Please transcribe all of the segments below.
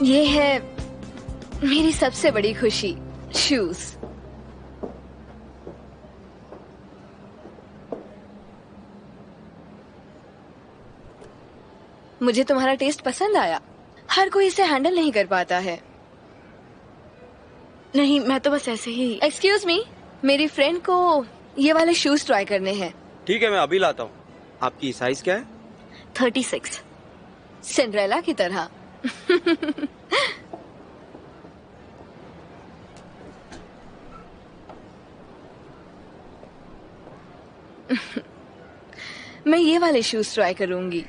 ये है मेरी सबसे बड़ी खुशी, शूज। मुझे तुम्हारा टेस्ट पसंद आया। हर कोई इसे हैंडल नहीं कर पाता है। नहीं, मैं तो बस ऐसे ही। एक्सक्यूज मी, मेरी फ्रेंड को ये वाले शूज ट्राई करने हैं। ठीक है, मैं अभी लाता हूँ। आपकी साइज क्या है? 36। सिंड्रेला की तरह। मैं ये वाले शूज ट्राई करूंगी।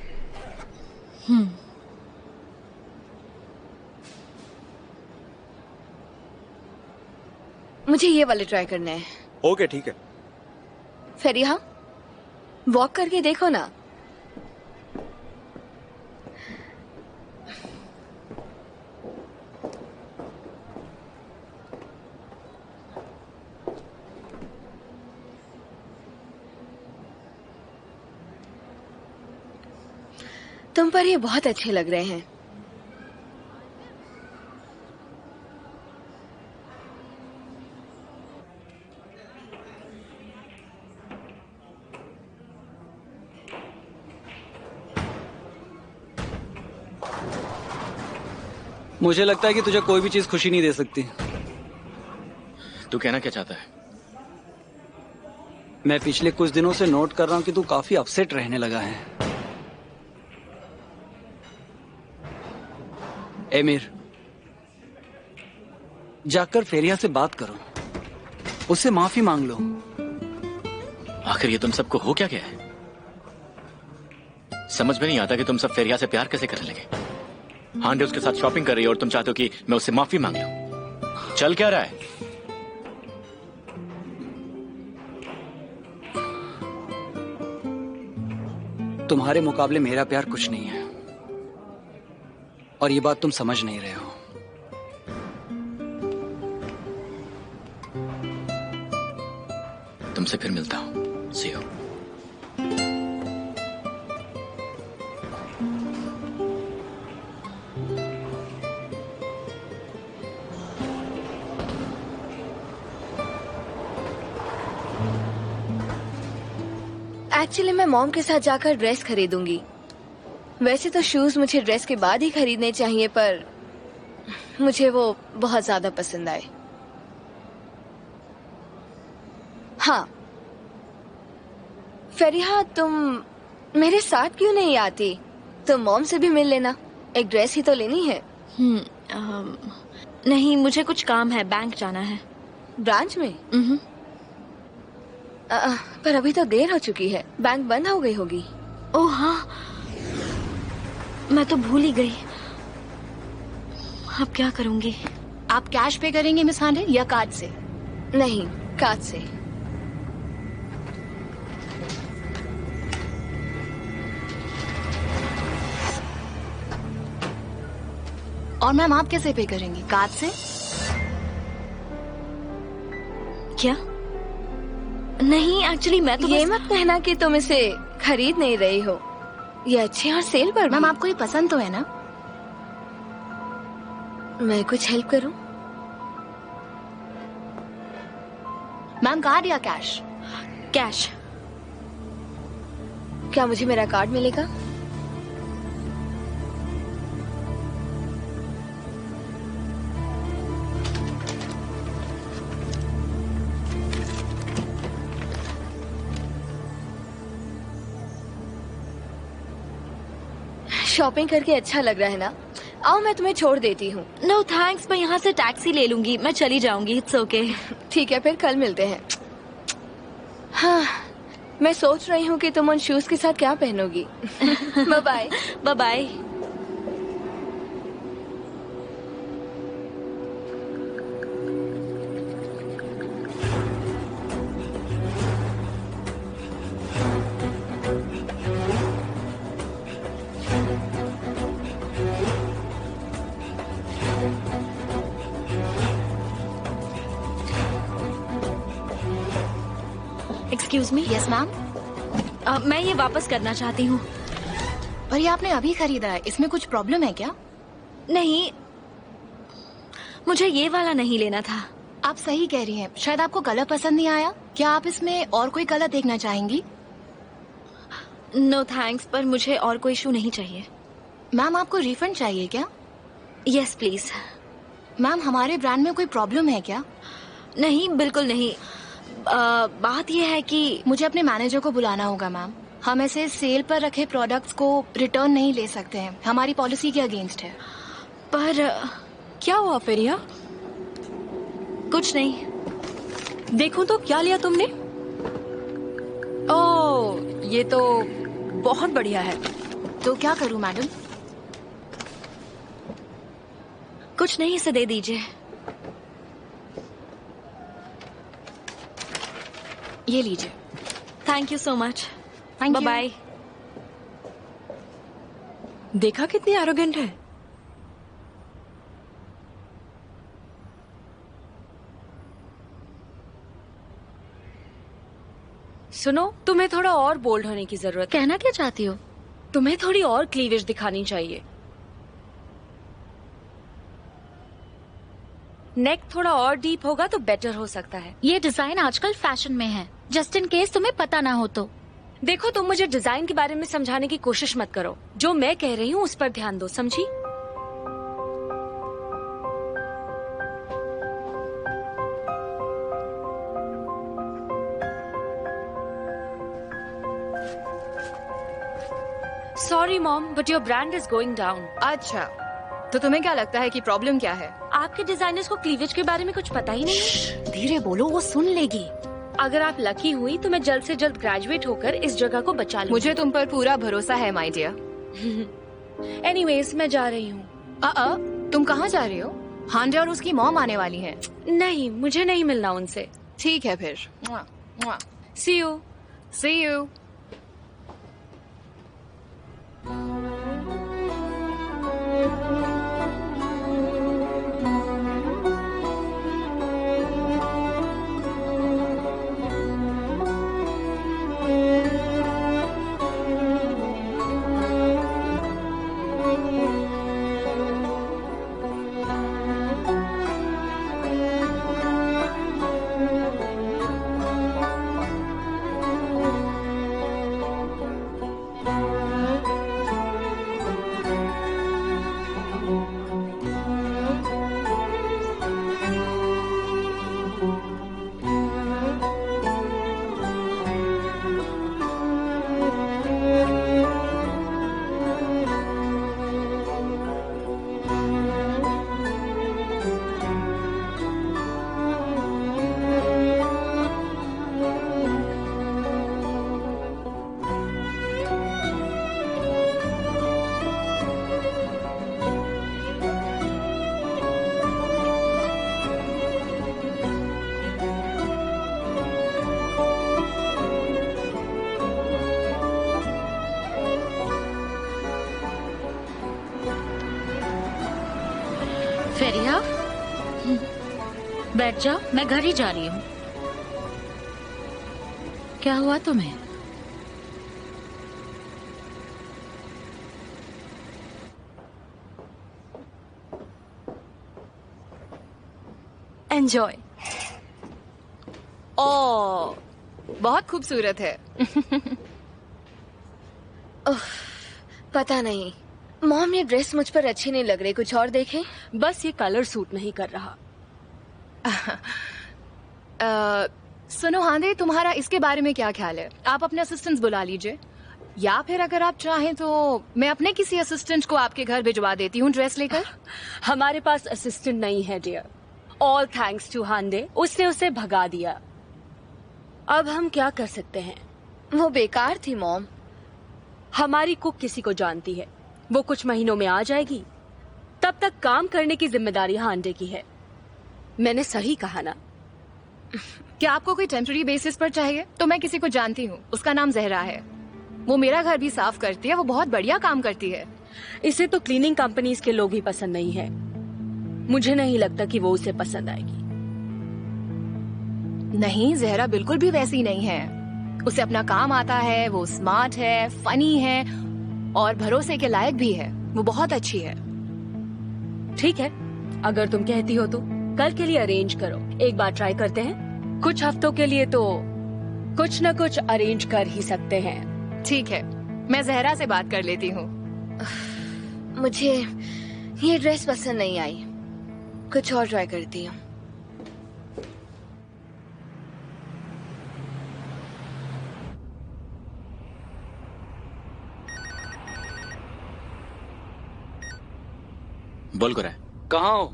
मुझे ये वाले ट्राई करने हैं। ओके, ठीक है। फेरिहा, वॉक करके देखो ना। तुम पर ये बहुत अच्छे लग रहे हैं। मुझे लगता है कि तुझे कोई भी चीज खुशी नहीं दे सकती। तू कहना क्या चाहता है? मैं पिछले कुछ दिनों से नोट कर रहा हूं कि तू काफी अपसेट रहने लगा है। एमिर, जाकर फेरिया से बात करो, उससे माफी मांग लो। आखिर ये तुम सबको हो क्या गया है? समझ में नहीं आता कि तुम सब फेरिया से प्यार कैसे करने लगे। हांडे उसके साथ शॉपिंग कर रही है और तुम चाहते हो कि मैं उससे माफी मांग लूं। चल क्या रहा है? तुम्हारे मुकाबले मेरा प्यार कुछ नहीं है, और ये बात तुम समझ नहीं रहे हो। तुमसे फिर मिलता हूं। सी यू। एक्चुअली मैं मॉम के साथ जाकर ड्रेस खरीदूंगी। वैसे तो शूज मुझे ड्रेस के बाद ही खरीदने चाहिए, पर मुझे वो बहुत ज्यादा पसंद आए। हाँ फेरिहा, तुम मेरे साथ क्यों नहीं आती? तुम मॉम से भी मिल लेना। एक ड्रेस ही तो लेनी है। नहीं, मुझे कुछ काम है, बैंक जाना है। ब्रांच में? पर अभी तो देर हो चुकी है, बैंक बंद हो गई होगी। ओह हाँ, मैं तो भूल ही गई। अब क्या करूंगी? आप कैश पे करेंगे मिस हांडे या कार्ड से? नहीं, कार्ड से। और मैम आप कैसे पे करेंगी? कार्ड से? क्या? नहीं, एक्चुअली मैं तो ये मत कहना कि तुम इसे खरीद नहीं रही हो। ये अच्छे और सेल पर। मैम आपको ये पसंद तो है ना? मैं कुछ हेल्प करूं? मैम कार्ड या कैश? कैश। क्या मुझे मेरा कार्ड मिलेगा? शॉपिंग करके अच्छा लग रहा है ना? आओ मैं तुम्हें छोड़ देती हूँ। नो थैंक्स, मैं यहाँ से टैक्सी ले लूंगी। मैं चली जाऊंगी। It's okay. ठीक है, फिर कल मिलते हैं। हाँ, मैं सोच रही हूँ कि तुम उन शूज के साथ क्या पहनोगी। Bye bye. Bye bye. Excuse me. Yes ma'am. मैं ये वापस करना चाहती हूँ। पर ये आपने अभी खरीदा है, इसमें कुछ प्रॉब्लम है क्या? नहीं, मुझे ये वाला नहीं लेना था। आप सही कह रही हैं, शायद आपको कलर पसंद नहीं आया। क्या आप इसमें और कोई कलर देखना चाहेंगी? नो थैंक्स, पर मुझे और कोई शू नहीं चाहिए। मैम आपको रिफंड चाहिए क्या? Yes please. मैम हमारे ब्रांड में कोई प्रॉब्लम है क्या? नहीं, बिल्कुल नहीं। बात यह है कि मुझे अपने मैनेजर को बुलाना होगा मैम। हम ऐसे सेल पर रखे प्रोडक्ट्स को रिटर्न नहीं ले सकते हैं, हमारी पॉलिसी के अगेंस्ट है। पर क्या हुआ फेरिया? कुछ नहीं। देखो तो क्या लिया तुमने? ओह, ये तो बहुत बढ़िया है। तो क्या करूं मैडम? कुछ नहीं, इसे दे दीजिए। ये लीजिए। Thank you so much. Thank you. Bye. देखा कितनी एरोगेंट है। सुनो, तुम्हें थोड़ा और बोल्ड होने की जरूरत है। कहना क्या चाहती हो? तुम्हें थोड़ी और क्लीवेज दिखानी चाहिए। नेक थोड़ा और डीप होगा तो बेटर हो सकता है। ये डिजाइन आजकल फैशन में है, जस्ट इन केस तुम्हें पता ना हो तो। देखो, तुम मुझे डिजाइन के बारे में समझाने की कोशिश मत करो। जो मैं कह रही हूँ उस पर ध्यान दो, समझी? Sorry mom, but your brand is going down. अच्छा, तो तुम्हें क्या लगता है कि प्रॉब्लम क्या है? आपके डिजाइनर्स को क्लीवेज के बारे में कुछ पता ही नहीं है। धीरे बोलो, वो सुन लेगी। अगर आप लकी हुई तो मैं जल्द से जल्द ग्रेजुएट होकर इस जगह को बचा लूंगी। मुझे तुम पर पूरा भरोसा है माय डियर। एनीवेज, मैं जा रही हूँ। तुम कहाँ जा रही हो? हांडे और उसकी मॉम आने वाली हैं। नहीं, मुझे नहीं मिलना उनसे। ठीक है फिर। सी यू। C you. फेरिया, बैठ जाओ, मैं घर ही जा रही हूँ। क्या हुआ तुम्हें? एंजॉय। ओह, बहुत खूबसूरत है। पता नहीं मॉम, ये ड्रेस मुझ पर अच्छी नहीं लग रही, कुछ और देखें। बस ये कलर सूट नहीं कर रहा। सुनो हांदे, तुम्हारा इसके बारे में क्या ख्याल है? आप अपने असिस्टेंट्स बुला लीजिए, या फिर अगर आप चाहें तो मैं अपने किसी असिस्टेंट को आपके घर भिजवा देती हूँ ड्रेस लेकर। हमारे पास असिस्टेंट नहीं है dear. All thanks to Hande, उसने उसे भगा दिया। अब हम क्या कर सकते हैं? वो बेकार थी मॉम। हमारी कुक किसी को जानती है, वो कुछ महीनों में आ जाएगी। तब तक काम करने की जिम्मेदारी हांडे की है। मैंने सही कहा ना? क्या आपको कोई टेम्पररी बेसिस पर चाहिए? तो मैं किसी को जानती हूँ, उसका नाम जहरा है। वो मेरा घर भी साफ करती है, वो बहुत बढ़िया काम करती है। इसे तो क्लीनिंग कंपनीज के लोग ही पसंद नहीं है। मुझे नहीं लगता कि वो उसे पसंद आएगी। नहीं, जहरा बिल्कुल भी वैसी नहीं है। उसे अपना काम आता है, वो स्मार्ट है, फनी है और भरोसे के लायक भी है। वो बहुत अच्छी है। ठीक है, अगर तुम कहती हो तो कल के लिए अरेंज करो। एक बार ट्राई करते हैं। कुछ हफ्तों के लिए तो कुछ न कुछ अरेंज कर ही सकते हैं। ठीक है, मैं जहरा से बात कर लेती हूँ। मुझे ये ड्रेस पसंद नहीं आई, कुछ और ट्राई करती हूँ। बोल कर है। कहाँ हो?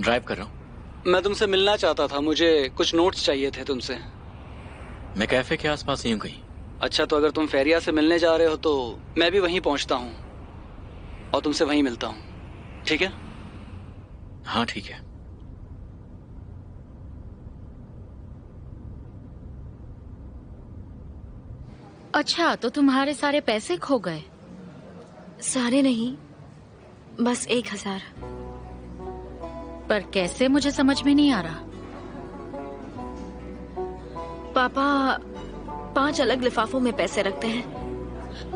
ड्राइव कर रहा हूँ। मैं तुमसे मिलना चाहता था, मुझे कुछ नोट्स चाहिए थे तुमसे। मैं कैफे के आसपास ही हूँ कहीं। अच्छा, तो अगर तुम फेरिया से मिलने जा रहे हो तो मैं भी वहीं पहुंचता हूँ और तुमसे वहीं मिलता हूँ, ठीक है? हाँ ठीक है। अच्छा, तो तुम्हारे सारे पैसे खो गए? सारे नहीं, बस 1000। पर कैसे, मुझे समझ में नहीं आ रहा। पापा 5 अलग लिफाफों में पैसे रखते हैं,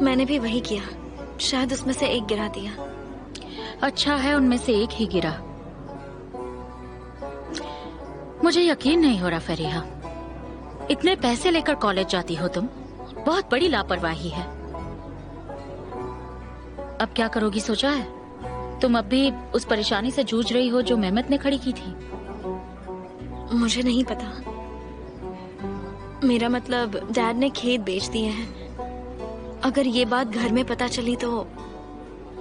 मैंने भी वही किया। शायद उसमें से एक गिरा दिया। अच्छा है, उनमें से एक ही गिरा। मुझे यकीन नहीं हो रहा फरीहा, इतने पैसे लेकर कॉलेज जाती हो तुम, बहुत बड़ी लापरवाही है। अब क्या करोगी सोचा है? तुम अब भी उस परेशानी से जूझ रही हो जो मेहमत ने खड़ी की थी? मुझे नहीं पता। मेरा मतलब डैड ने खेत बेच दिए हैं। अगर ये बात घर में पता चली तो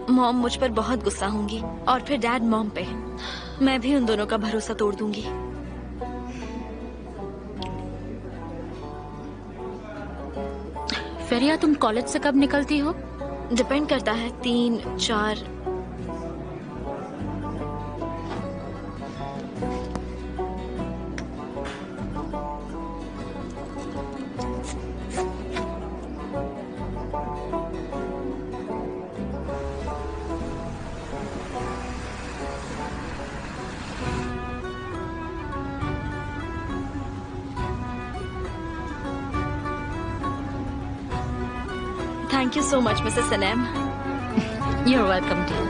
मॉम मुझ पर बहुत गुस्सा होंगी और फिर डैड मॉम पे। मैं भी उन दोनों का भरोसा तोड़ दूंगी। फेरिया, तुम कॉलेज से कब निकलती हो? डिपेंड करता है, 3-4। Thank you so much, Mrs. Sanem. You're welcome, dear.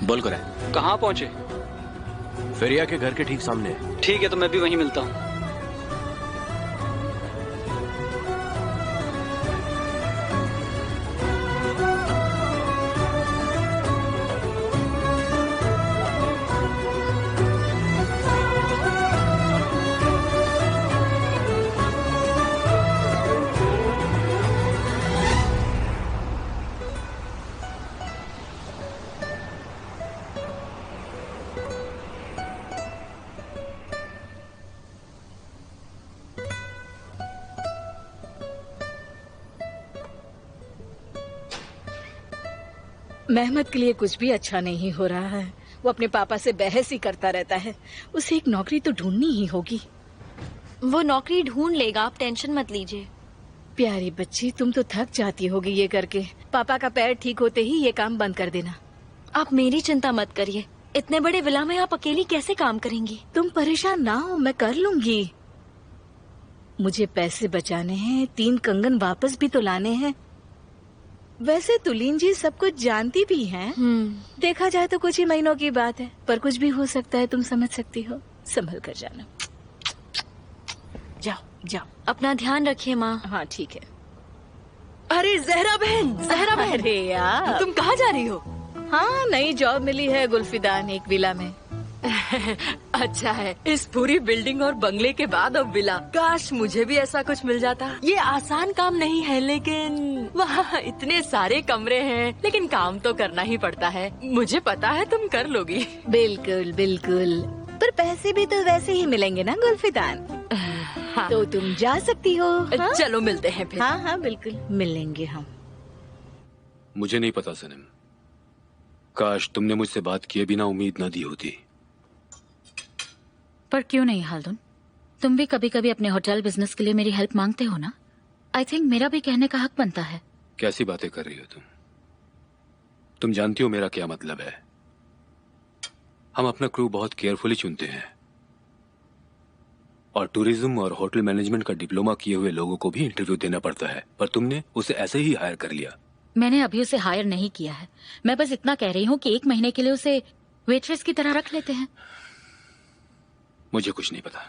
बोल कर है। कहाँ पहुंचे? फेरिया के घर के ठीक सामने। ठीक है, तो मैं भी वहीं मिलता हूँ। मेहमत के लिए कुछ भी अच्छा नहीं हो रहा है। वो अपने पापा से बहस ही करता रहता है। उसे एक नौकरी तो ढूंढनी ही होगी। वो नौकरी ढूंढ लेगा, आप टेंशन मत लीजिए। प्यारी बच्ची, तुम तो थक जाती होगी ये करके। पापा का पैर ठीक होते ही ये काम बंद कर देना। आप मेरी चिंता मत करिए। इतने बड़े विला में आप अकेली कैसे काम करेंगी? तुम परेशान ना हो, मैं कर लूंगी। मुझे पैसे बचाने हैं, 3 कंगन वापस भी तो लाने हैं। वैसे तुलीन जी सब कुछ जानती भी हैं। देखा जाए तो कुछ ही महीनों की बात है, पर कुछ भी हो सकता है, तुम समझ सकती हो। संभल कर जाना। जाओ जाओ। अपना ध्यान रखिए माँ। हाँ ठीक है। अरे जहरा बहन, जहरा बहन, अरे यार, तुम कहाँ जा रही हो? हाँ नई जॉब मिली है गुल्फिदान, एक विला में। अच्छा है, इस पूरी बिल्डिंग और बंगले के बाद अब विला। काश मुझे भी ऐसा कुछ मिल जाता। ये आसान काम नहीं है, लेकिन वहाँ इतने सारे कमरे हैं, लेकिन काम तो करना ही पड़ता है। मुझे पता है तुम कर लोगी। बिल्कुल बिल्कुल, पर पैसे भी तो वैसे ही मिलेंगे ना गुल्फिदान। हाँ। तो तुम जा सकती हो। हाँ? चलो मिलते हैं फिर। हाँ हाँ बिल्कुल मिलेंगे हम। मुझे नहीं पता सनम, काश तुमने मुझसे बात किए बिना उम्मीद न दी होती। पर क्यों नहीं हालदुन, तुम भी कभी कभी अपने होटल बिजनेस के लिए मेरी हेल्प मांगते हो ना। आई थिंक मेरा भी कहने का हक बनता है। कैसी बातें कर रही हो तुम जानती हो मेरा क्या मतलब है। हम अपना क्रू बहुत केयरफुली चुनते हैं, और टूरिज्म और होटल मैनेजमेंट का डिप्लोमा किए हुए लोगों को भी इंटरव्यू देना पड़ता है, पर तुमने उसे ऐसे ही हायर कर लिया। मैंने अभी उसे हायर नहीं किया है, मैं बस इतना कह रही हूँ कि 1 महीने के लिए उसे वेट्रेस की तरह रख लेते हैं। मुझे कुछ नहीं पता।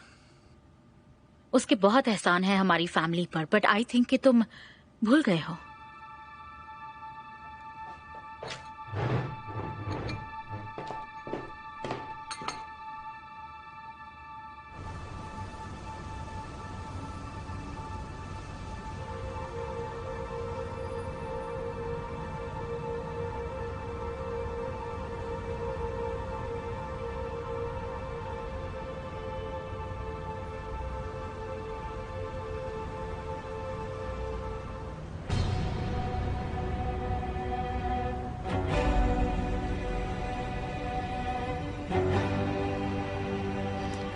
उसके बहुत एहसान है हमारी फैमिली पर, बट आई थिंक कि तुम भूल गए हो।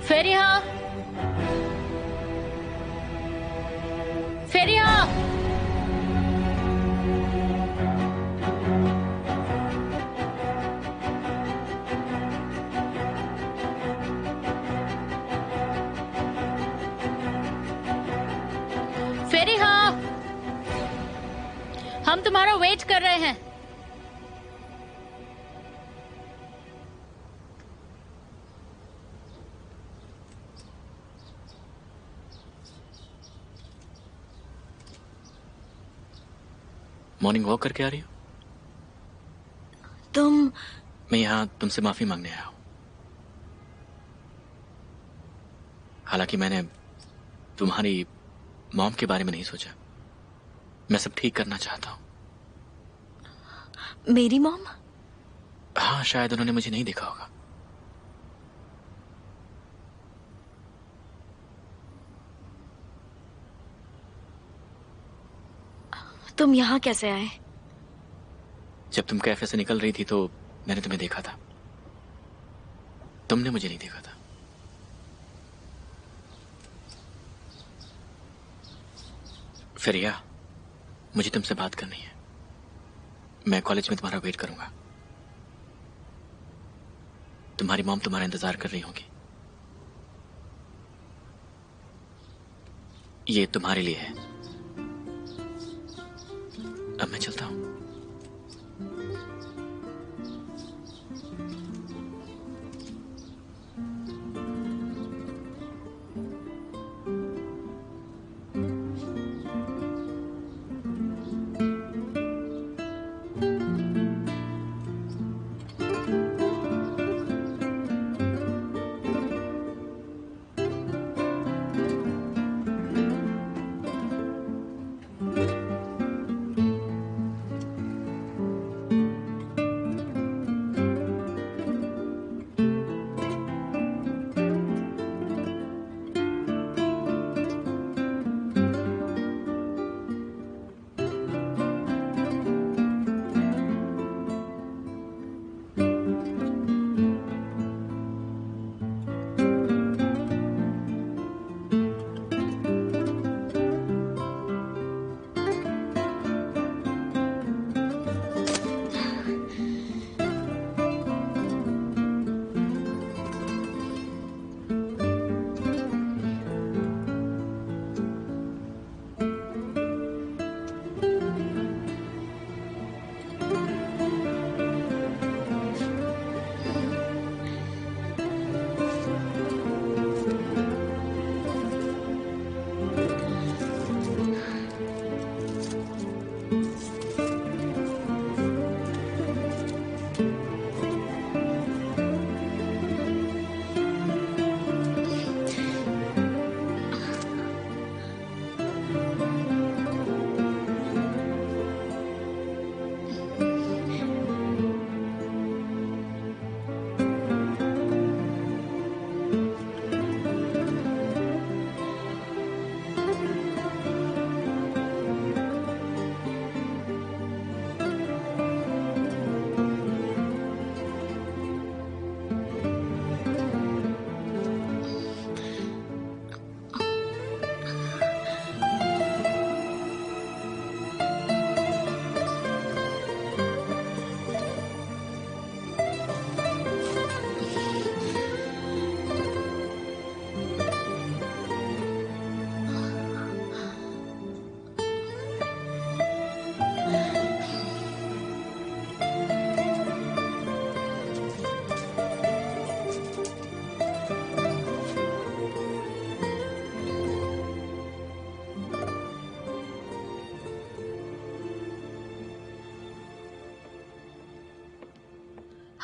फेरिया, फेरिया, फेरिया, हम तुम्हारा वेट कर रहे हैं। मॉर्निंग वॉक करके आ रही हो तुम? मैं यहाँ तुमसे माफी मांगने आया हूँ। हालांकि मैंने तुम्हारी मॉम के बारे में नहीं सोचा। मैं सब ठीक करना चाहता हूँ। मेरी मॉम? हाँ, शायद उन्होंने मुझे नहीं देखा होगा। तुम यहाँ कैसे आए? जब तुम कैफे से निकल रही थी तो मैंने तुम्हें देखा था। तुमने मुझे नहीं देखा था। फेरिया, मुझे तुमसे बात करनी है। मैं कॉलेज में तुम्हारा वेट करूंगा। तुम्हारी मॉम तुम्हारा इंतजार कर रही होगी। ये तुम्हारे लिए है। अब मैं चलता हूं।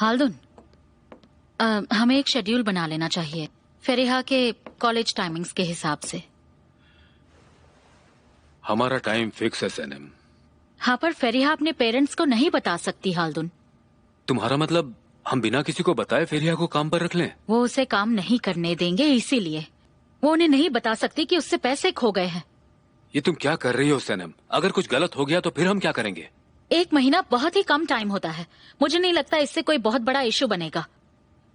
हाल्दुन, हमें एक शेड्यूल बना लेना चाहिए फेरिहा के कॉलेज टाइमिंग्स के हिसाब से। हमारा टाइम फिक्स है सनम। हाँ, पर फेरिहा अपने पेरेंट्स को नहीं बता सकती हाल्दुन। तुम्हारा मतलब हम बिना किसी को बताए फेरिया को काम पर रख लें? वो उसे काम नहीं करने देंगे, इसीलिए वो उन्हें नहीं बता सकती कि उससे पैसे खो गए हैं। ये तुम क्या कर रही हो सनम? अगर कुछ गलत हो गया तो फिर हम क्या करेंगे? 1 महीना बहुत ही कम टाइम होता है। मुझे नहीं लगता इससे कोई बहुत बड़ा इशू बनेगा।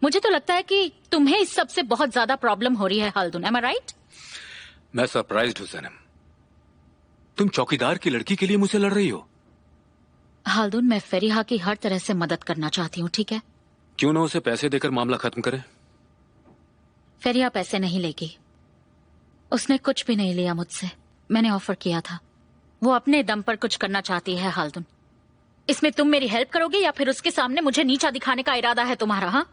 मुझे तो लगता है कि तुम्हें इस सब से बहुत ज्यादा प्रॉब्लम हो रही है हाल्दुन। एम आई राइट? मैं सरप्राइज्ड हूँ सनम। तुम चौकीदार की लड़की के लिए मुझसे लड़ रही हो? हाल्दुन, मैं फेरिहा की हर तरह से मदद करना चाहती हूँ, ठीक है? क्यों ना उसे पैसे देकर मामला खत्म करें? फेरिहा पैसे नहीं लेगी। उसने कुछ भी नहीं लिया मुझसे। मैंने ऑफर किया था। वो अपने दम पर कुछ करना चाहती है हाल्दुन। इसमें तुम मेरी हेल्प करोगे या फिर उसके सामने मुझे नीचा दिखाने का इरादा है तुम्हारा? हाँ,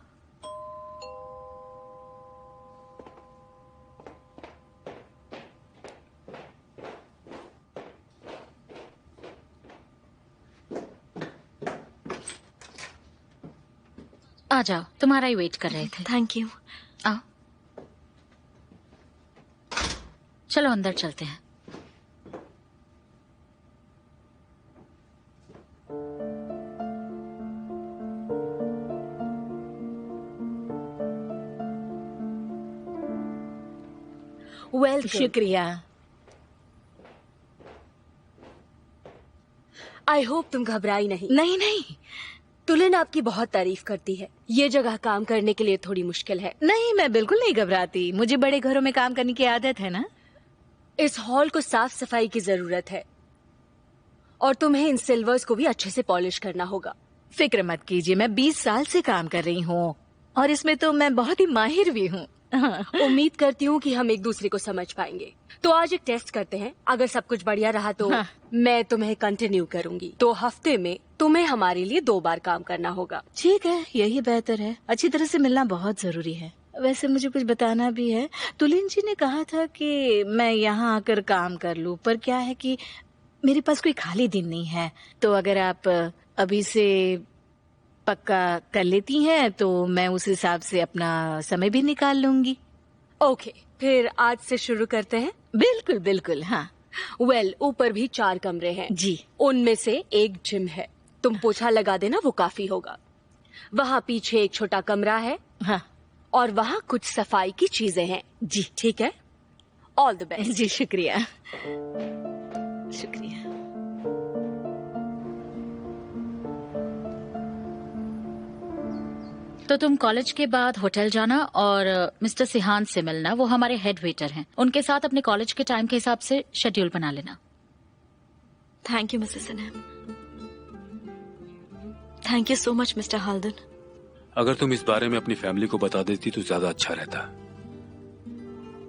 आ जाओ, तुम्हारा ही वेट कर रहे थे। Thank you. आओ, चलो अंदर चलते हैं। वेलकम। शुक्रिया। आई होप तुम घबराई नहीं। नहीं नहीं तुलिन आपकी बहुत तारीफ करती है। ये जगह काम करने के लिए थोड़ी मुश्किल है। नहीं, मैं बिल्कुल नहीं घबराती। मुझे बड़े घरों में काम करने की आदत है ना। इस हॉल को साफ सफाई की जरूरत है और तुम्हें इन सिल्वर्स को भी अच्छे से पॉलिश करना होगा। फिक्र मत कीजिए, मैं 20 साल से काम कर रही हूँ और इसमें तो मैं बहुत ही माहिर भी हूँ। उम्मीद करती हूँ कि हम एक दूसरे को समझ पाएंगे। तो आज एक टेस्ट करते हैं। अगर सब कुछ बढ़िया रहा तो मैं तुम्हें कंटिन्यू करूंगी। तो हफ्ते में तुम्हें हमारे लिए 2 बार काम करना होगा। ठीक है, यही बेहतर है। अच्छी तरह से मिलना बहुत जरूरी है। वैसे मुझे कुछ बताना भी है। तुलिन जी ने कहा था कि मैं यहाँ आकर काम कर लूँ, पर क्या है कि मेरे पास कोई खाली दिन नहीं है। तो अगर आप अभी से पक्का कर लेती हैं तो मैं उस हिसाब से अपना समय भी निकाल लूंगी। ओके, फिर आज से शुरू करते हैं। बिल्कुल बिल्कुल। हाँ, ऊपर भी 4 कमरे हैं जी। उनमें से एक जिम है। तुम पोछा लगा देना, वो काफी होगा। वहाँ पीछे एक छोटा कमरा है। हाँ, और वहाँ कुछ सफाई की चीजें हैं। जी ठीक है, ऑल द बेस्ट। जी शुक्रिया शुक्रिया। तो तुम कॉलेज के बाद होटल जाना और मिस्टर सिहान से मिलना। वो हमारे हेड वेटर हैं। उनके साथ अपने कॉलेज के टाइम के हिसाब से शेड्यूल बना लेना। Thank you Mrs Sanam. Thank you so much Mr Haldun. अगर तुम इस बारे में अपनी फैमिली को बता देती तो ज्यादा अच्छा रहता।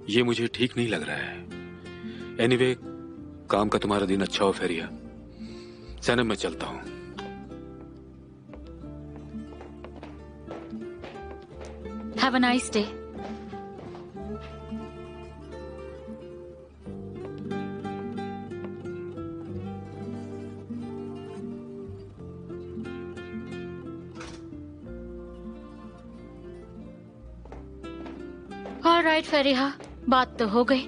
ये मुझे ठीक नहीं लग रहा है। एनीवे, काम का तुम्हारा दिन अच्छा हो फेरिया। सनम, मैं चलता हूँ। Have a nice day. All right Feriha, बात तो हो गई।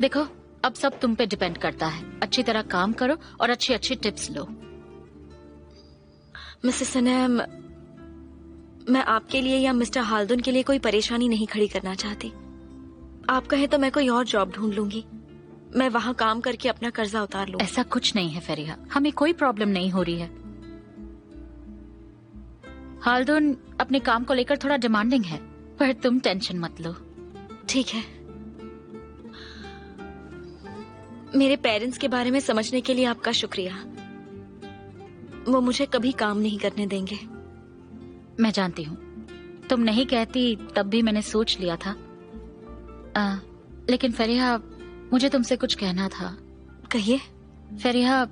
देखो, अब सब तुम पे डिपेंड करता है। अच्छी तरह काम करो और अच्छी अच्छी टिप्स लो। मिसेस सनम, मैं आपके लिए या मिस्टर हाल्दुन के लिए कोई परेशानी नहीं खड़ी करना चाहती। आप कहें तो मैं कोई और जॉब ढूंढ लूंगी। मैं वहाँ काम करके अपना कर्जा उतार लूं। ऐसा कुछ नहीं है फेरिहा, हमें कोई प्रॉब्लम नहीं हो रही है। हाल्दुन अपने काम को लेकर थोड़ा डिमांडिंग है, पर तुम टेंशन मत लो। ठीक है। मेरे पेरेंट्स के बारे में समझने के लिए आपका शुक्रिया। वो मुझे कभी काम नहीं करने देंगे। मैं जानती हूँ, तुम नहीं कहती तब भी मैंने सोच लिया था। लेकिन फेरिहा, मुझे तुमसे कुछ कहना था। कहिए। फेरिहा,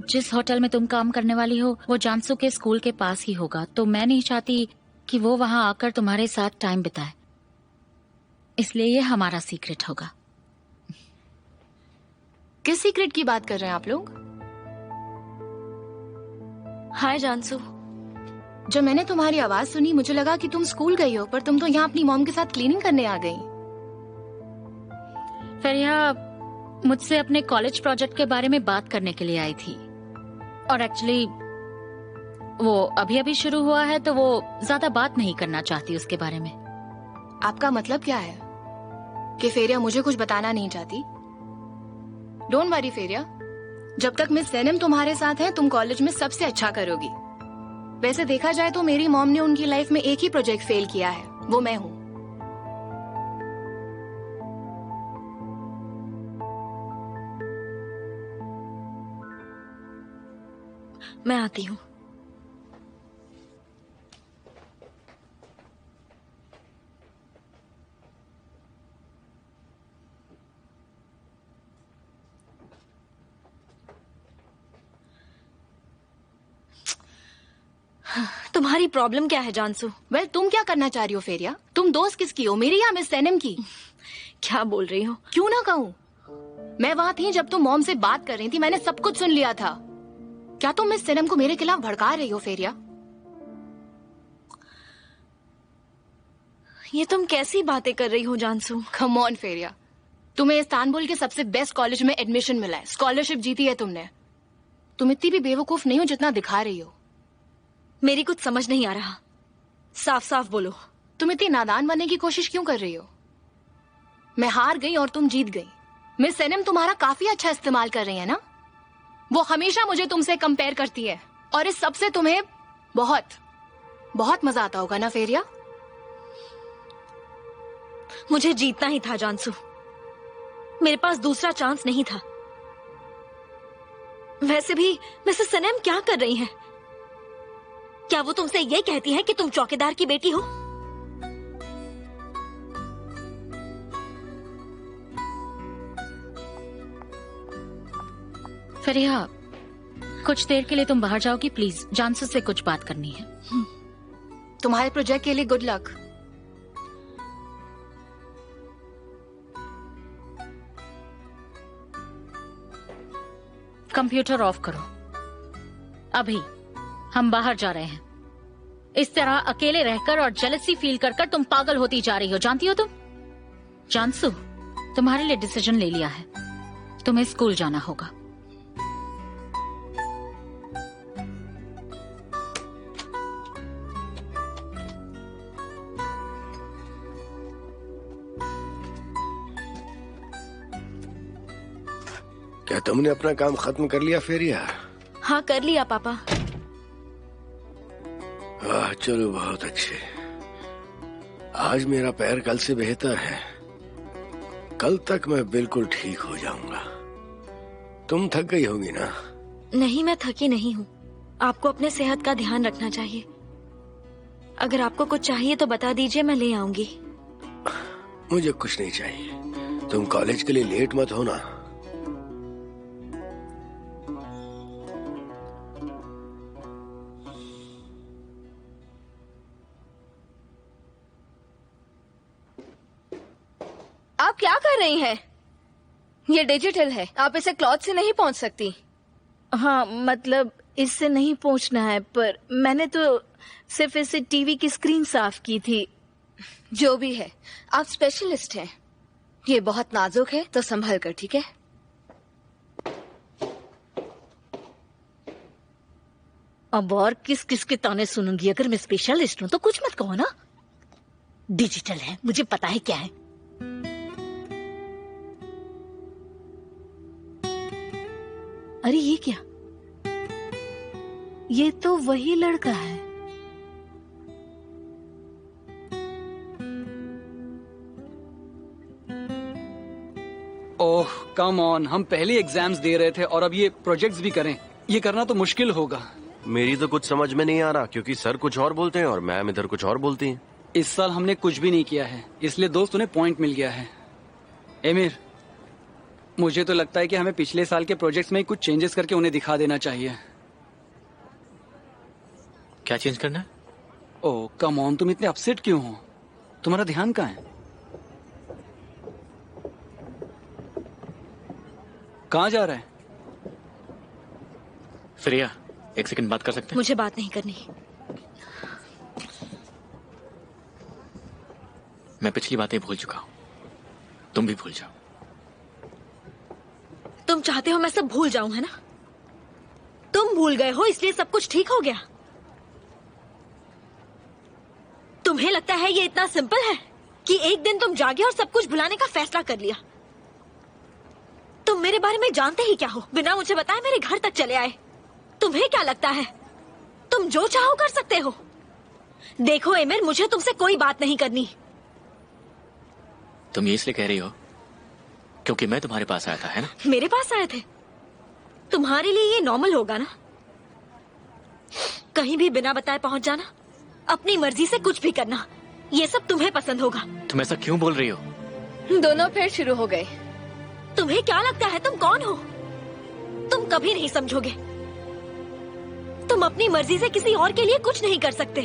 जिस होटल में तुम काम करने वाली हो वो जानसू के स्कूल के पास ही होगा, तो मैं नहीं चाहती कि वो वहाँ आकर तुम्हारे साथ टाइम बिताए, इसलिए ये हमारा सीक्रेट होगा। किस सीक्रेट की बात कर रहे हैं आप लोग? हाय जानसू। जब मैंने तुम्हारी आवाज सुनी मुझे लगा कि तुम स्कूल गई हो, पर तुम तो यहाँ अपनी मॉम के साथ क्लीनिंग करने आ गई। फेरिया मुझसे अपने कॉलेज प्रोजेक्ट के बारे में बात करने के लिए आई थी, और एक्चुअली वो अभी अभी शुरू हुआ है तो वो ज्यादा बात नहीं करना चाहती उसके बारे में। आपका मतलब क्या है कि फेरिया मुझे कुछ बताना नहीं चाहती? डोंट वरी फेरिया, जब तक मिस सैनम तुम्हारे साथ है तुम कॉलेज में सबसे अच्छा करोगी। वैसे देखा जाए तो मेरी मॉम ने उनकी लाइफ में एक ही प्रोजेक्ट फेल किया है, वो मैं हूँ। मैं आती हूँ। तुम्हारी प्रॉब्लम क्या है जानसू? वेल, तुम क्या करना चाह रही हो फेरिया? तुम दोस्त किसकी हो, मेरी या मिस सैनम की? क्या बोल रही हो? क्यों ना कहूँ, मैं वहाँ थी जब तुम मॉम से बात कर रही थी, मैंने सब कुछ सुन लिया था। क्या तुम मिस सैनम को मेरे खिलाफ भड़का रही हो फेरिया? ये तुम कैसी बातें कर रही हो जानसू? कम ऑन फेरिया, तुम्हें इस्तांबुल के सबसे बेस्ट कॉलेज में एडमिशन मिला है, स्कॉलरशिप जीती है तुमने। तुम इतनी भी बेवकूफ नहीं हो जितना दिखा रही हो। मेरी कुछ समझ नहीं आ रहा, साफ साफ बोलो। तुम इतनी नादान बनने की कोशिश क्यों कर रही हो? मैं हार गई और तुम जीत गई। मिस सैनम तुम्हारा काफी अच्छा इस्तेमाल कर रही है ना? वो हमेशा मुझे तुमसे कंपेयर करती है, और इस सब से तुम्हें बहुत बहुत मजा आता होगा ना फेरिया? मुझे जीतना ही था जानसू, मेरे पास दूसरा चांस नहीं था। वैसे भी मिसेस सैनम क्या कर रही हैं? क्या वो तुमसे ये कहती हैं कि तुम चौकीदार की बेटी हो? फेरिया, कुछ देर के लिए तुम बाहर जाओगी प्लीज, जानसू से कुछ बात करनी है। तुम्हारे प्रोजेक्ट के लिए गुड लक। कंप्यूटर ऑफ करो अभी, हम बाहर जा रहे हैं। इस तरह अकेले रहकर और जेलसी फील कर कर तुम पागल होती जा रही हो, जानती हो तुम? जानसू, तुम्हारे लिए डिसीजन ले लिया है, तुम्हें स्कूल जाना होगा। क्या तुमने अपना काम खत्म कर लिया फेरिया? हाँ, कर लिया पापा। चलो बहुत अच्छे। आज मेरा पैर कल से बेहतर है, कल तक मैं बिल्कुल ठीक हो जाऊंगा। तुम थक गई होगी ना? नहीं, मैं थकी नहीं हूँ। आपको अपने सेहत का ध्यान रखना चाहिए। अगर आपको कुछ चाहिए तो बता दीजिए, मैं ले आऊंगी। मुझे कुछ नहीं चाहिए, तुम कॉलेज के लिए लेट मत होना। आप क्या कर रही हैं? ये डिजिटल है, आप इसे क्लॉथ से नहीं पहुंच सकती। हाँ, मतलब इससे नहीं पहुंचना है, पर मैंने तो सिर्फ इसे टीवी की स्क्रीन साफ की थी। जो भी है, आप स्पेशलिस्ट हैं। ये बहुत नाजुक है, तो संभल कर, ठीक है? अब और किस किस के ताने सुनूंगी? अगर मैं स्पेशलिस्ट हूँ तो कुछ मत कहो ना। डिजिटल है, मुझे पता है क्या है। अरे ये क्या? ये तो वही लड़का है। ओह कम ऑन, हम पहले एग्जाम्स दे रहे थे और अब ये प्रोजेक्ट्स भी करें, ये करना तो मुश्किल होगा। मेरी तो कुछ समझ में नहीं आ रहा, क्योंकि सर कुछ और बोलते हैं और मैम इधर कुछ और बोलती हैं। इस साल हमने कुछ भी नहीं किया है, इसलिए दोस्त उन्हें पॉइंट मिल गया है। एमिर, मुझे तो लगता है कि हमें पिछले साल के प्रोजेक्ट्स में कुछ चेंजेस करके उन्हें दिखा देना चाहिए। क्या चेंज करना है? ओह कम ऑन, तुम इतने अपसेट क्यों हो? तुम्हारा ध्यान कहाँ है? कहाँ जा रहा है? फ्रिया, एक सेकंड बात कर सकते हैं? मुझे बात नहीं करनी। मैं पिछली बातें भूल चुका हूँ, तुम भी भूल जाओ। तुम चाहते हो मैं सब भूल जाऊं, है ना? तुम भूल गए हो इसलिए सब कुछ ठीक हो गया। तुम्हें लगता है ये इतना सिंपल है कि एक दिन तुम जागे और सब कुछ भुलाने का फैसला कर लिया? तुम मेरे बारे में जानते ही क्या हो? बिना मुझे बताए मेरे घर तक चले आए। तुम्हें क्या लगता है तुम जो चाहो कर सकते हो? देखो एमिर, मुझे तुमसे कोई बात नहीं करनी। तुम ये इसलिए कह रही हो क्योंकि मैं तुम्हारे पास आया था, है ना? मेरे पास आए थे? तुम्हारे लिए ये नॉर्मल होगा ना? कहीं भी बिना बताए पहुंच जाना, अपनी मर्जी से कुछ भी करना, ये सब तुम्हें पसंद होगा। तुम ऐसा क्यों बोल रही हो? दोनों फिर शुरू हो गए। तुम्हें क्या लगता है तुम कौन हो? तुम कभी नहीं समझोगे। तुम अपनी मर्जी से किसी और के लिए कुछ नहीं कर सकते।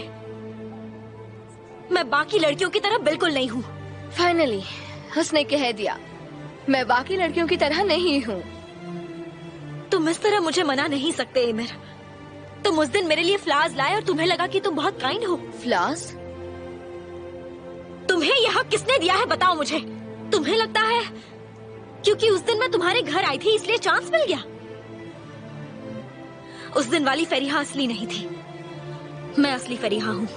मैं बाकी लड़कियों की तरह बिल्कुल नहीं हूँ। फाइनली उसने कह दिया, मैं बाकी लड़कियों की तरह नहीं हूँ। तुम इस तरह मुझे मना नहीं सकते एमिर। तुम उस दिन मेरे लिए फ्लावर्स लाए और तुम्हें लगा कि तुम बहुत काइंड हो। फ्लावर्स? तुम्हें यह हक किसने दिया है, बताओ मुझे। तुम्हें लगता है क्योंकि उस दिन मैं तुम्हारे घर आई थी इसलिए चांस मिल गया? उस दिन वाली फरीहा असली नहीं थी, मैं असली फरीहा हूँ।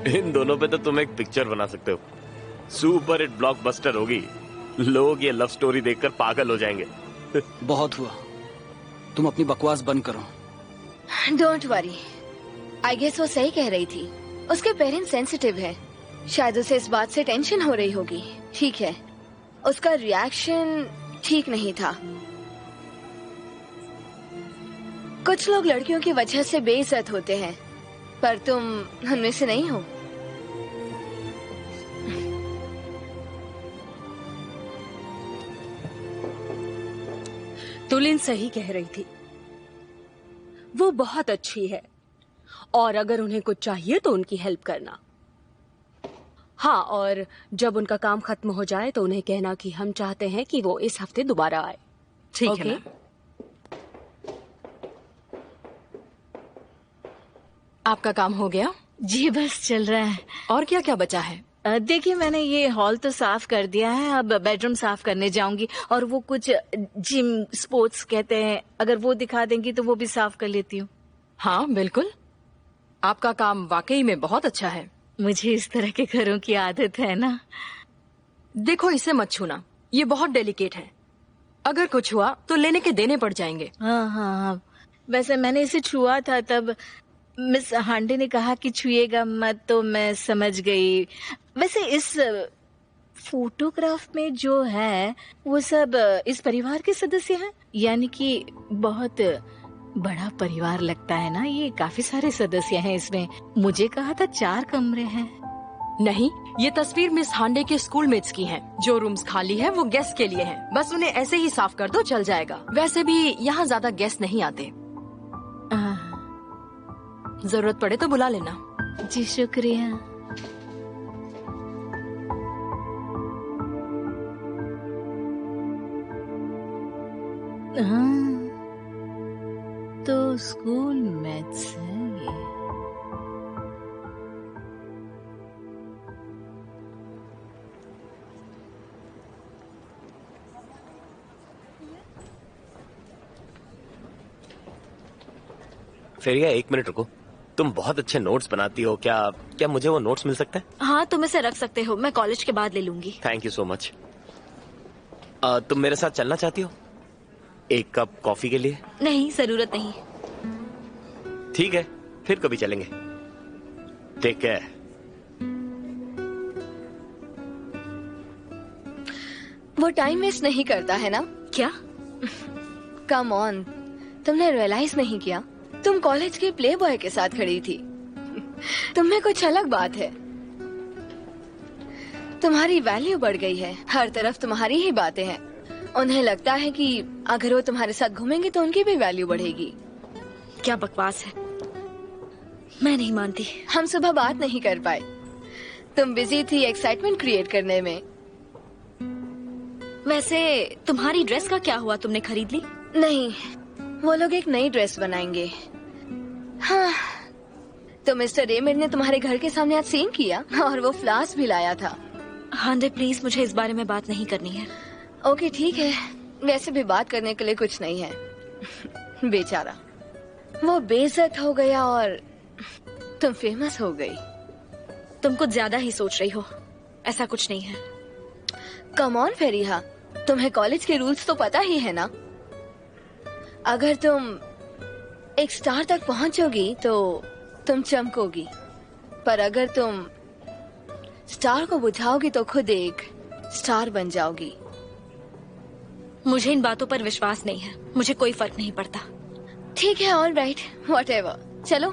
इन दोनों पे तो तुम एक पिक्चर बना सकते हो। सुपर हिट ब्लॉकबस्टर होगी। लोग ये लव स्टोरी देखकर पागल हो जाएंगे। बहुत हुआ, तुम अपनी बकवास बंद करो। डोंट वरी, आई गेस वो सही कह रही थी। उसके पेरेंट्स सेंसिटिव है, शायद उसे इस बात से टेंशन हो रही होगी। ठीक है, उसका रिएक्शन ठीक नहीं था। कुछ लोग लड़कियों की वजह से बेइज्जत होते हैं, पर तुम उनमें से नहीं हो। तुलिन सही कह रही थी, वो बहुत अच्छी है और अगर उन्हें कुछ चाहिए तो उनकी हेल्प करना। हाँ, और जब उनका काम खत्म हो जाए तो उन्हें कहना कि हम चाहते हैं कि वो इस हफ्ते दोबारा आए। ठीक है मैम। आपका काम हो गया? जी बस चल रहा है। और क्या क्या बचा है? देखिए, मैंने ये हॉल तो साफ कर दिया है, अब बेडरूम साफ करने जाऊंगी और वो कुछ जिम स्पोर्ट्स कहते हैं, अगर वो दिखा देंगी तो वो भी साफ कर लेती हूँ। हाँ बिल्कुल, आपका काम वाकई में बहुत अच्छा है। मुझे इस तरह के घरों की आदत है ना। देखो, इसे मत छूना, ये बहुत डेलिकेट है। अगर कुछ हुआ तो लेने के देने पड़ जाएंगे। हाँ हाँ हाँ, वैसे मैंने इसे छुआ था, तब मिस हांडे ने कहा कि छुएगा मत, तो मैं समझ गई। वैसे इस फोटोग्राफ में जो है वो सब इस परिवार के सदस्य हैं, यानी कि बहुत बड़ा परिवार लगता है ना। ये काफी सारे सदस्य हैं इसमें। मुझे कहा था 4 कमरे हैं। नहीं, ये तस्वीर मिस हांडे के स्कूलमेट्स की है। जो रूम्स खाली है वो गेस्ट के लिए हैं। बस उन्हें ऐसे ही साफ कर दो, चल जाएगा। वैसे भी यहाँ ज्यादा गेस्ट नहीं आते। जरूरत पड़े तो बुला लेना। जी शुक्रिया। हाँ, तो स्कूल मैथ्स है ये। फेरिया, 1 मिनट रुको। तुम बहुत अच्छे नोट्स बनाती हो, क्या मुझे वो नोट्स मिल सकते हैं? हाँ, तुम इसे रख सकते हो, मैं कॉलेज के बाद ले लूंगी। Thank you so much. तुम मेरे साथ चलना चाहती हो 1 कप कॉफी के लिए? नहीं, जरूरत नहीं। ठीक है, फिर कभी चलेंगे। Take care. वो टाइम वेस्ट नहीं करता है ना? क्या? कम ऑन, तुमने रियलाइज नहीं किया? तुम कॉलेज के प्ले बॉय के साथ खड़ी थी। तुम्हें कुछ अलग बात है। तुम्हारी वैल्यू बढ़ गई है, हर तरफ तुम्हारी ही बातें हैं। उन्हें लगता है कि अगर वो तुम्हारे साथ घूमेंगे तो उनकी भी वैल्यू बढ़ेगी। क्या बकवास है, मैं नहीं मानती। हम सुबह बात नहीं कर पाए, तुम बिजी थी एक्साइटमेंट क्रिएट करने में। वैसे तुम्हारी ड्रेस का क्या हुआ, तुमने खरीद ली? नहीं, वो लोग एक नई ड्रेस बनाएंगे। हाँ, तो मिस्टर एमिर ने तुम्हारे घर के सामने आज सीन किया और वो फ्लास्क भी लाया था। हांडे प्लीज, मुझे इस बारे में बात नहीं करनी है। ओके ठीक है, वैसे भी बात करने के लिए कुछ नहीं है। बेचारा, वो बेइज्जत हो गया और तुम फेमस हो गई। तुम कुछ ज्यादा ही सोच रही हो, ऐसा कुछ नहीं है। कम ऑन फेरिहा, तुम्हें कॉलेज के रूल्स तो पता ही है ना। अगर तुम एक स्टार तक पहुंचोगी तो तुम चमकोगी, पर अगर तुम स्टार को बुझाओगी तो खुद एक स्टार बन जाओगी। मुझे इन बातों पर विश्वास नहीं है, मुझे कोई फर्क नहीं पड़ता। ठीक है, ऑल राइट, व्हाटएवर। चलो,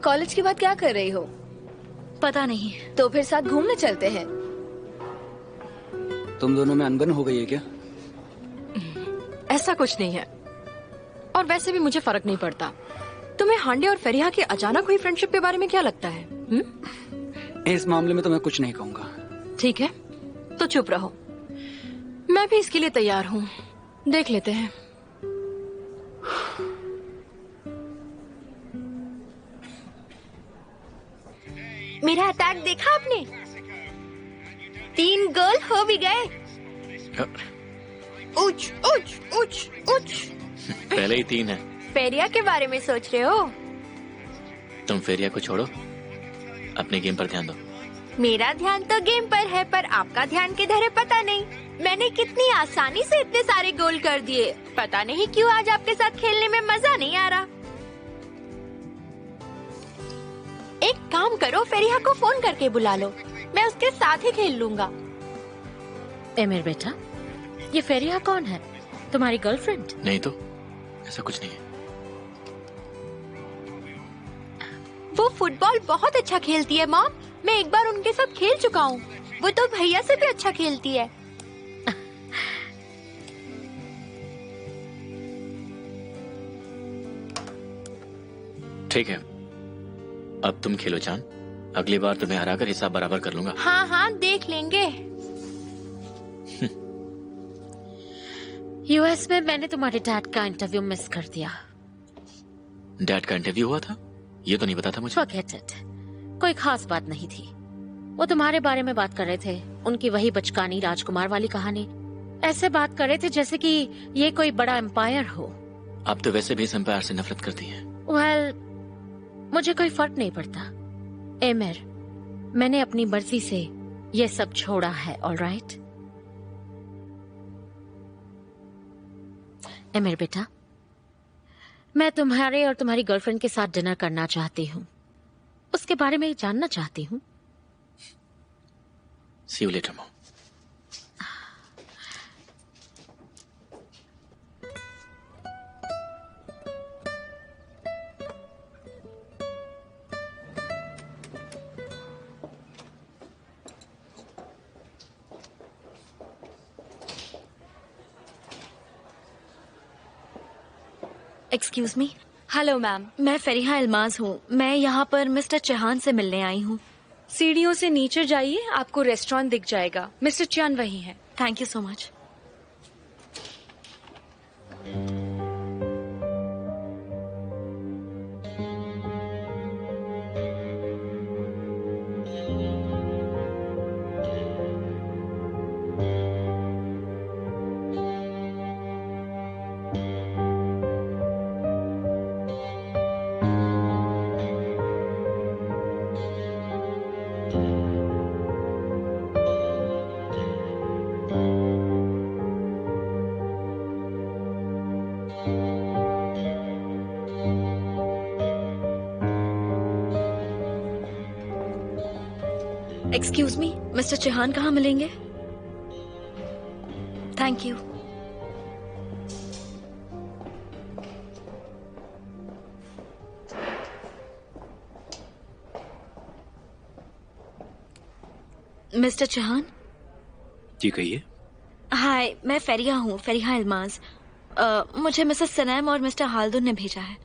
कॉलेज के बाद क्या कर रही हो? पता नहीं। तो फिर साथ घूमने चलते हैं। तुम दोनों में अनबन हो गई है क्या? ऐसा कुछ नहीं है, और वैसे भी मुझे फर्क नहीं पड़ता। तुम्हें हांडे और फेरिहा की अचानक हुई फ्रेंडशिप के बारे में क्या लगता है? इस मामले में तो मैं कुछ नहीं कहूँगा। ठीक है, तो चुप रहो। मैं भी इसके लिए तैयार हूँ, देख लेते हैं। मेरा अटैक देखा आपने? 3 गोल हो भी गए। उच उच उच उच। पहले ही 3 है। फेरिया के बारे में सोच रहे हो? तुम फेरिया को छोड़ो, अपने गेम पर ध्यान दो। मेरा ध्यान तो गेम पर है, पर आपका ध्यान किधर है पता नहीं। मैंने कितनी आसानी से इतने सारे गोल कर दिए। पता नहीं क्यों आज आपके साथ खेलने में मजा नहीं आ रहा। एक काम करो, फेरिहा को फोन करके बुला लो, मैं उसके साथ ही खेल लूंगा। एमिर बेटा, ये फेरिहा कौन है? तुम्हारी गर्लफ्रेंड? नहीं तो, ऐसा कुछ नहीं है। वो फुटबॉल बहुत अच्छा खेलती है मॉम, मैं एक बार उनके साथ खेल चुका हूँ। वो तो भैया से भी अच्छा खेलती है। ठीक है, अब तुम खेलो जान। अगली बार तुम्हें हराकर हिसाब बराबर कर लूंगा। हाँ हाँ, देख लेंगे। यूएस में मैंने तुम्हारे डैड का इंटरव्यू मिस कर दिया। डैड का इंटरव्यू हुआ था? ये तो नहीं पता था मुझे। Forget it. कोई खास बात नहीं थी। वो तुम्हारे बारे में बात कर रहे थे, उनकी वही बचकानी राजकुमार वाली कहानी। ऐसे बात कर रहे थे जैसे कि ये कोई बड़ा एम्पायर हो। आप तो वैसे भी इस एम्पायर से नफरत करती हैं। वेल, मुझे कोई फर्क नहीं पड़ता। एमिर, मैंने अपनी मर्जी से ये सब छोड़ा है, ऑलराइट? एमिर बेटा, मैं तुम्हारे और तुम्हारी गर्लफ्रेंड के साथ डिनर करना चाहती हूँ। उसके बारे में जानना चाहती हूँ। See you later, Mom. Excuse me. Hello ma'am, मैं फेरिहा इल्माज हूँ। मैं यहाँ पर मिस्टर चौहान से मिलने आई हूँ। सीढ़ियों से नीचे जाइए, आपको रेस्टोरेंट दिख जाएगा। मिस्टर चांद वही है। Thank you so much. Excuse me, mister Chauhan कहाँ मिलेंगे? Thank you. मिस्टर चौहान। जी कहिए। हाय, मैं फेरिया हूँ, फेरिहा इल्माज। मुझे मिसेस सनैम और मिस्टर हाल्दुन ने भेजा है।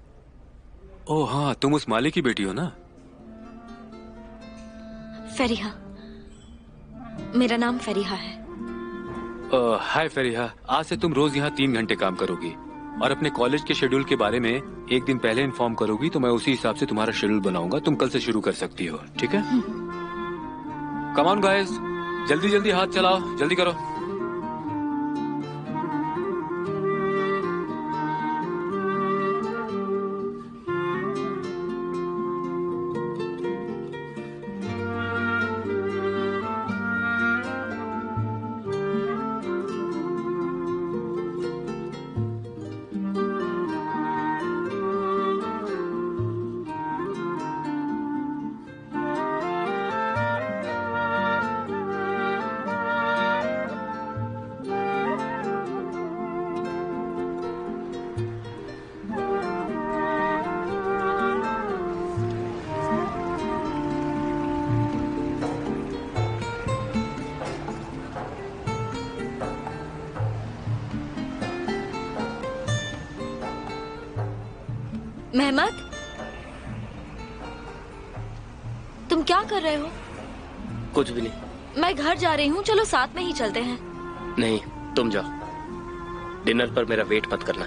ओह हाँ, तुम उस माली की बेटी हो ना? फेरिहा, मेरा नाम फेरिहा है। हाय फेरिहा, आज से तुम रोज यहाँ 3 घंटे काम करोगी। और अपने कॉलेज के शेड्यूल के बारे में एक दिन पहले इन्फॉर्म करोगी तो मैं उसी हिसाब से तुम्हारा शेड्यूल बनाऊंगा। तुम कल से शुरू कर सकती हो, ठीक है? कम ऑन गाइस, जल्दी जल्दी हाथ चलाओ, जल्दी करो। मेहमत, तुम क्या कर रहे हो? कुछ भी नहीं। मैं घर जा रही हूँ, चलो साथ में ही चलते हैं। नहीं, तुम जाओ। डिनर पर मेरा वेट मत करना।